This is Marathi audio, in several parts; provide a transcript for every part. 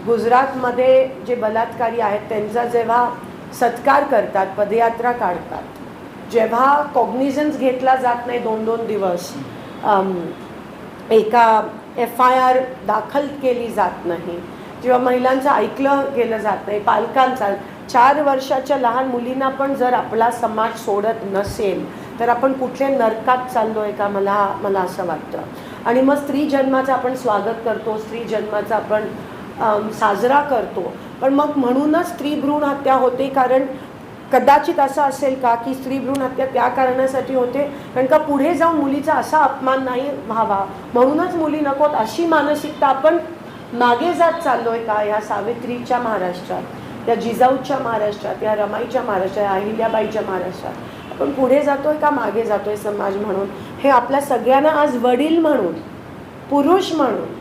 गुजरातमध्ये जे बलात्कारी आहेत त्यांचा जेव्हा सत्कार करतात, पदयात्रा काढतात, जेव्हा कॉग्निझन्स घेतला जात नाही 2-2 दिवस, एका FIR दाखल केली जात नाही, जेव्हा महिलांचं ऐकलं गेलं जात नाही, पालकांचा 4 वर्षाच्या लहान मुलींना पण जर आपला समाज सोडत नसेल तर आपण कुठल्या नरकात चाललो आहे का, मला असं वाटतं. आणि मग स्त्री जन्माचं आपण स्वागत करतो, स्त्री जन्माचा आपण साजरा करतो, पण मग म्हणूनच स्त्री भ्रूण हत्या होते. कारण कदाचित असं असेल का की स्त्री भ्रूण हत्या त्या कारणासाठी होते कारण का पुढे जाऊन मुलीचा असा अपमान नाही व्हावा म्हणूनच मुली नकोत, अशी मानसिकता आपण मागे जात चाललो आहे का. ह्या सावित्रीच्या महाराष्ट्रात, त्या जिजाऊच्या महाराष्ट्रात, या रमाईच्या महाराष्ट्रात, अहिल्याबाईच्या महाराष्ट्रात आपण पुढे जातोय का मागे जातोय समाज म्हणून, हे आपल्या सगळ्यांना आज वडील म्हणून, पुरुष म्हणून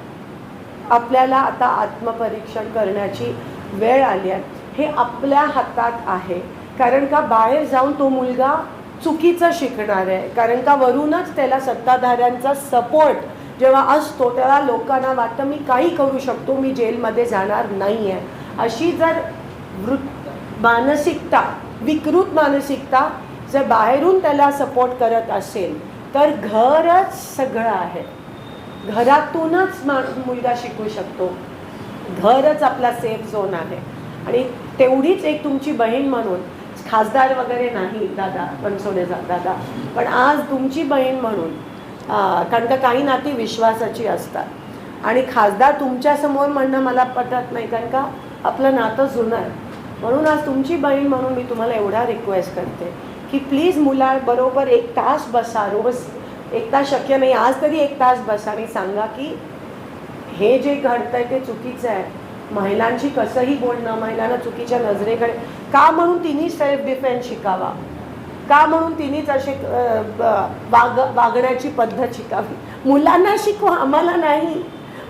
आपल्याला आता आत्मपरीक्षण करण्याची वेळ आली आहे. हे आपल्या हातात आहे. कारण का बाहेर जाऊन तो मुलगा चुकीचं शिकणार आहे, कारण का वरूनच त्याला सत्ताधाऱ्यांचा सपोर्ट जेव्हा असतो तेव्हा लोकांना वाटतं मी काही करू शकतो, मी जेलमध्ये जाणार नाही आहे. अशी जर मानसिकता, विकृत मानसिकता जर बाहेरून त्याला सपोर्ट करत असेल तर घरच सगळं आहे. घरातूनच मुलगा शिकू शकतो, घरच आपला सेफ झोन आहे. आणि तेवढीच एक तुमची बहीण म्हणून, खासदार वगैरे नाही दादा, बनसोडे दादा, पण आज तुमची बहीण म्हणून, कारण का काही नाती विश्वासाची असतात आणि खासदार तुमच्यासमोर म्हणणं मला पटत नाही कारण का आपलं नातं जुनं आहे. म्हणून आज तुमची बहीण म्हणून मी तुम्हाला एवढा रिक्वेस्ट करते की प्लीज मुलाबरोबर 1 तास बसा, रोज 1 तास शक्य नाही, आज तरी 1 तास बसा आणि सांगा की हे जे घडतंय ते चुकीचं आहे. महिलांशी कसंही बोलणं, महिलांना चुकीच्या नजरेकडे का म्हणून तिने सेल्फ डिफेन्स शिकावा, का म्हणून तिनेच असे वागण्याची पद्धत शिकावी. मुलांना शिकवा, आम्हाला नाही.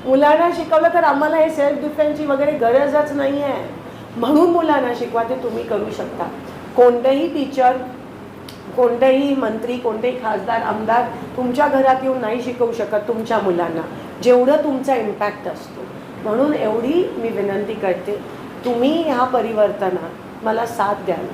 मुलांना शिकवलं तर आम्हाला हे सेल्फ डिफेन्सची वगैरे गरजच नाही आहे. म्हणून मुलांना शिकवा, ते तुम्ही करू शकता. कोणतेही टीचर, कोणतेही मंत्री, कोणतेही खासदार, आमदार तुमच्या घरात येऊन नाही शिकवू शकत तुमच्या मुलांना, जेवढं तुमचा इम्पॅक्ट असतो. म्हणून एवढी मी विनंती करते, तुम्ही ह्या परिवर्तनात मला साथ द्याल,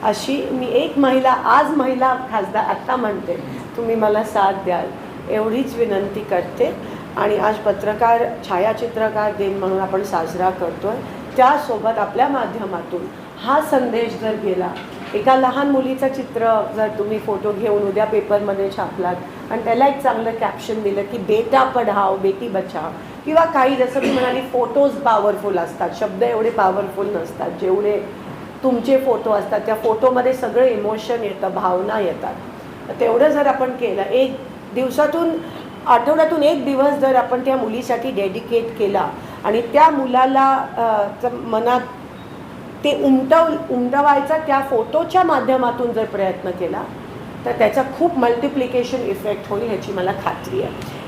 अशी मी एक महिला, आज महिला खासदार आत्ता म्हणते, तुम्ही मला साथ द्याल एवढीच विनंती करते. आणि आज पत्रकार छायाचित्रकार दिन म्हणून आपण साजरा करतोय, त्यासोबत आपल्या माध्यमातून हा संदेश जर गेला, एका लहान मुलीचं चित्र जर तुम्ही फोटो घेऊन उद्या पेपरमध्ये छापलात आणि त्याला एक चांगलं कॅप्शन दिलं की बेटा पढाओ बेटी बचाओ, किंवा काही जसं मी म्हणाली फोटोज पॉवरफुल असतात, शब्द एवढे पॉवरफुल नसतात जेवढे तुमचे फोटो असतात. त्या फोटोमध्ये सगळं इमोशन येतं, भावना येतात. तेवढं जर आपण केलं, एक दिवसातून, आठवड्यातून 1 दिवस जर आपण त्या मुलीसाठी डेडिकेट केला आणि त्या मुलाला मनात ते उमटवायचा त्या फोटोच्या माध्यमातून जर प्रयत्न केला तर त्याचा खूप मल्टिप्लिकेशन इफेक्ट होईल, ह्याची मला खात्री आहे.